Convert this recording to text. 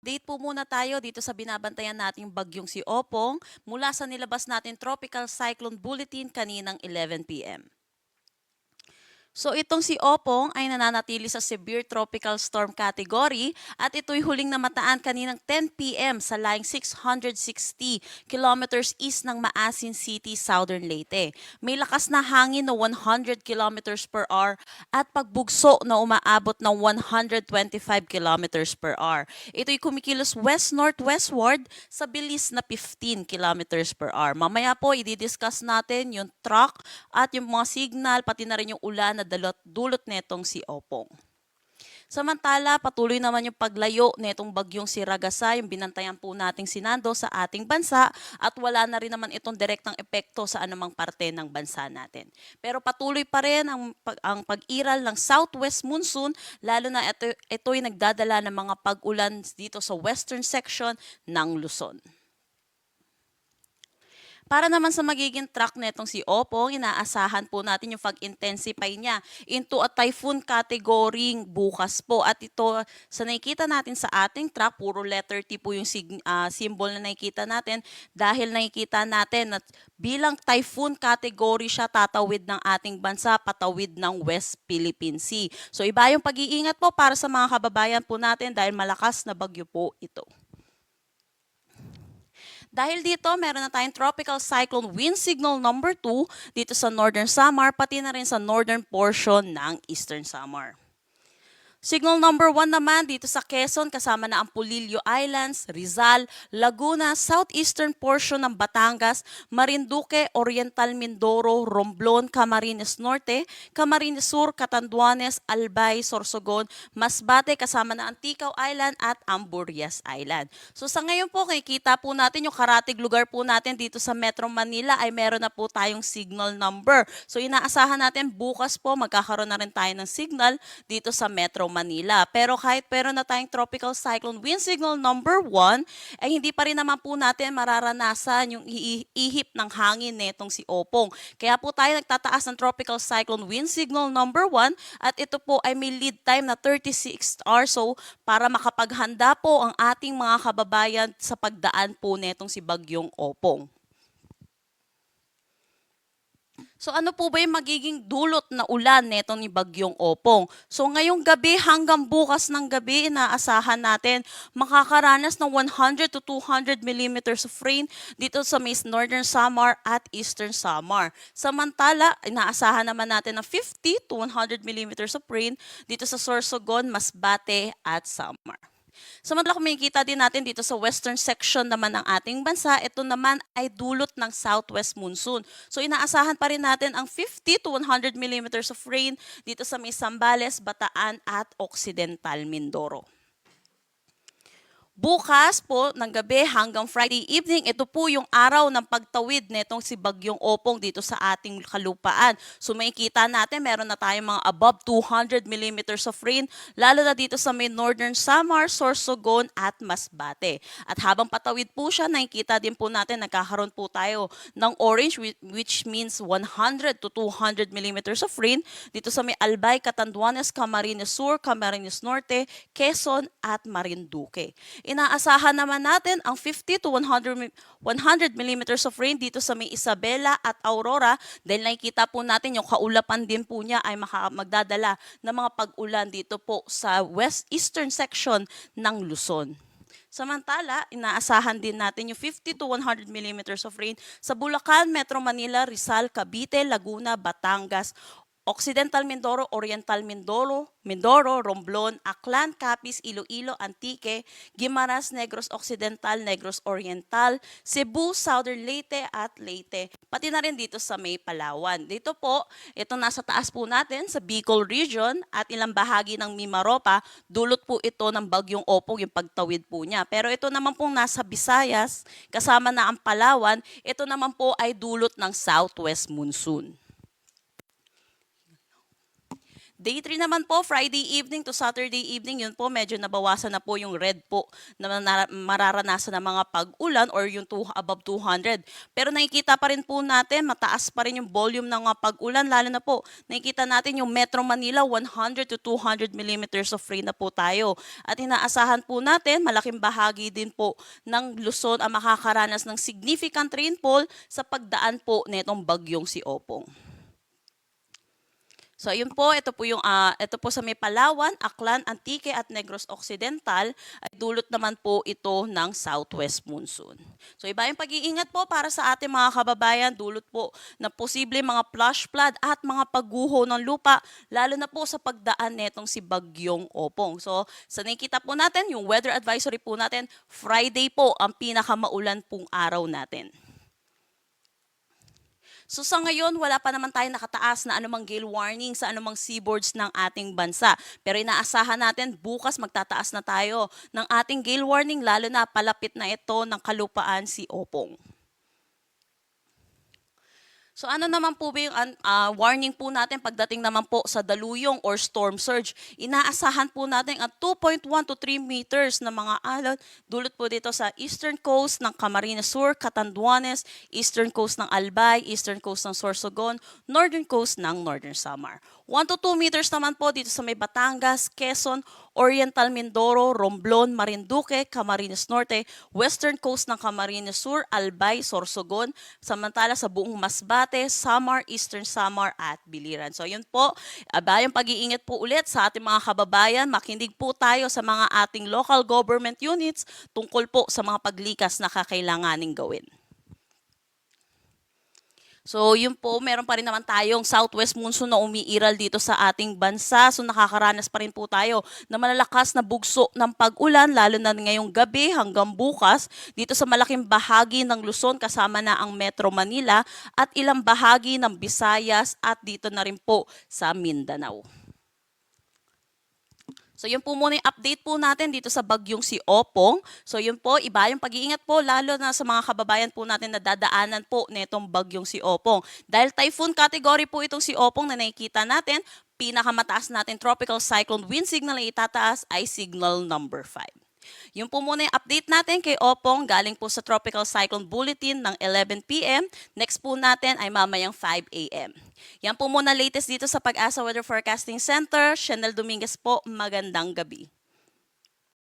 Update po muna tayo dito sa binabantayan nating bagyong si Opong mula sa nilabas natin Tropical Cyclone Bulletin kaninang 11 p.m. So itong si Opong ay nananatili sa severe tropical storm category at ito'y huling namataan kaninang 10 p.m. sa laying 660 kilometers east ng Maasin City, Southern Leyte. May lakas na hangin na 100 kilometers per hour at pagbugso na umaabot ng 125 kilometers per hour. Ito'y kumikilos west-northwestward sa bilis na 15 kilometers per hour. Mamaya po i-discuss natin yung track at yung mga signal pati na rin yung ulan na dulot netong si Opong. Samantala, patuloy naman yung paglayo netong bagyong si Ragasa, yung binantayan po nating sinando sa ating bansa at wala na rin naman itong direktang epekto sa anumang parte ng bansa natin. Pero patuloy pa rin ang pag-iral ng southwest monsoon, lalo na ito'y nagdadala ng mga pag-ulan dito sa western section ng Luzon. Para naman sa magiging track netong si Opong, inaasahan po natin yung pag-intensify niya into a typhoon category bukas po. At ito, sa nakikita natin sa ating track, puro letter T po yung symbol na nakikita natin dahil nakikita natin na bilang typhoon category siya tatawid ng ating bansa, patawid ng West Philippine Sea. So iba yung pag-iingat po para sa mga kababayan po natin dahil malakas na bagyo po ito. Dahil dito, meron na tayong tropical cyclone wind signal number 2 dito sa Northern Samar, pati na rin sa northern portion ng Eastern Samar. Signal number 1 naman dito sa Quezon kasama na ang Polillo Islands, Rizal, Laguna, southeastern portion ng Batangas, Marinduque, Oriental Mindoro, Romblon, Camarines Norte, Camarines Sur, Catanduanes, Albay, Sorsogon, Masbate kasama na ang Ticao Island at Amburias Island. So sa ngayon po, kikita po natin yung karatig lugar po natin dito sa Metro Manila ay meron na po tayong signal number. So inaasahan natin bukas po magkakaroon na rin tayo ng signal dito sa Metro Manila. Pero kahit meron na tayong tropical cyclone wind signal number 1, ay hindi pa rin naman po natin mararanasan yung ihip ng hangin netong si Opong. Kaya po tayo nagtataas ng tropical cyclone wind signal number 1 at ito po ay may lead time na 36 hours. So para makapaghanda po ang ating mga kababayan sa pagdaan po netong si Bagyong Opong. So ano po ba yung magiging dulot na ulan neto ni Bagyong Opong? So ngayong gabi hanggang bukas ng gabi, inaasahan natin makakaranas ng 100 to 200 millimeters of rain dito sa may Northern Samar at Eastern Samar. Samantala, inaasahan naman natin ng 50 to 100 millimeters of rain dito sa Sorsogon, Masbate at Samar. Samantala kung makikita din natin dito sa western section naman ng ating bansa, ito naman ay dulot ng southwest monsoon. So inaasahan pa rin natin ang 50 to 100 millimeters of rain dito sa may Zambales, Bataan at Occidental Mindoro. Bukas po ng gabi hanggang Friday evening, ito po yung araw ng pagtawid netong si Bagyong Opong dito sa ating kalupaan. So makikita natin meron na tayong mga above 200 millimeters of rain, lalo na dito sa may Northern Samar, Sorsogon at Masbate. At habang patawid po siya, nakikita din po natin nagkakaroon po tayo ng orange which means 100 to 200 millimeters of rain dito sa may Albay, Catanduanes, Camarines Sur, Camarines Norte, Quezon at Marinduque. Inaasahan naman natin ang 50 to 100 millimeters of rain dito sa may Isabela at Aurora dahil nakikita po natin yung kaulapan din po niya ay magdadala ng mga pag-ulan dito po sa west-eastern section ng Luzon. Samantala, inaasahan din natin yung 50 to 100 millimeters of rain sa Bulacan, Metro Manila, Rizal, Cavite, Laguna, Batangas, Occidental Mindoro, Oriental Mindoro, Romblon, Aklan, Capiz, Iloilo, Antique, Guimaras, Negros Occidental, Negros Oriental, Cebu, Southern Leyte at Leyte. Pati na rin dito sa may Palawan. Dito po, ito nasa taas po natin sa Bicol Region at ilang bahagi ng Mimaropa, dulot po ito ng Bagyong Opong yung pagtawid po niya. Pero ito naman pong nasa Visayas, kasama na ang Palawan, ito naman po ay dulot ng southwest monsoon. Day 3 naman po, Friday evening to Saturday evening, yun po medyo nabawasan na po yung red po na mararanasan ng mga pag-ulan or yung above 200. Pero nakikita pa rin po natin, mataas pa rin yung volume ng mga pag-ulan, lalo na po nakikita natin yung Metro Manila, 100 to 200 millimeters of rain na po tayo. At inaasahan po natin, malaking bahagi din po ng Luzon ang makakaranas ng significant rainfall sa pagdaan po netong bagyong si Opong. So ayun po, ito po sa may Palawan, Aklan, Antique at Negros Occidental ay dulot naman po ito ng southwest monsoon. So iba yung pag-iingat po para sa ating mga kababayan, dulot po na posible mga flash flood at mga pagguho ng lupa, lalo na po sa pagdaan netong si Bagyong Opong. So sa nakikita po natin, yung weather advisory po natin, Friday po ang pinakamaulan pong araw natin. So sa ngayon, wala pa naman tayo nakataas na anumang gale warning sa anumang seaboards ng ating bansa. Pero inaasahan natin bukas magtataas na tayo ng ating gale warning, lalo na palapit na ito ng kalupaan si Opong. So ano naman po ba yung warning po natin pagdating naman po sa daluyong or storm surge? Inaasahan po natin at 2.1 to 3 meters na mga alon dulot po dito sa eastern coast ng Camarines Sur, Catanduanes, eastern coast ng Albay, eastern coast ng Sorsogon, northern coast ng Northern Samar. 1 to 2 meters naman po dito sa may Batangas, Quezon, Oriental Mindoro, Romblon, Marinduque, Camarines Norte, western coast ng Camarines Sur, Albay, Sorsogon, samantala sa buong Masbate, Samar, Eastern Samar at Biliran. So yun po, abayang pag-iingat po ulit sa ating mga kababayan, makinig po tayo sa mga ating local government units tungkol po sa mga paglikas na kakailanganing gawin. So yun po, meron pa rin naman tayong southwest monsoon na umiiral dito sa ating bansa. So nakakaranas pa rin po tayo na malalakas na bugso ng pag-ulan lalo na ngayong gabi hanggang bukas dito sa malaking bahagi ng Luzon kasama na ang Metro Manila at ilang bahagi ng Visayas at dito na rin po sa Mindanao. So yun po muna yung update po natin dito sa bagyong si Opong. So yun po, iba yung pag-iingat po lalo na sa mga kababayan po natin na dadaanan po netong bagyong si Opong. Dahil typhoon category po itong si Opong na nakikita natin, pinakamataas natin tropical cyclone wind signal na itataas ay signal number 5. Yun po muna yung update natin kay Opong galing po sa Tropical Cyclone Bulletin ng 11 p.m. Next po natin ay mamayang 5 a.m. Yan po muna latest dito sa Pag-asa Weather Forecasting Center. Chanel Dominguez po, magandang gabi.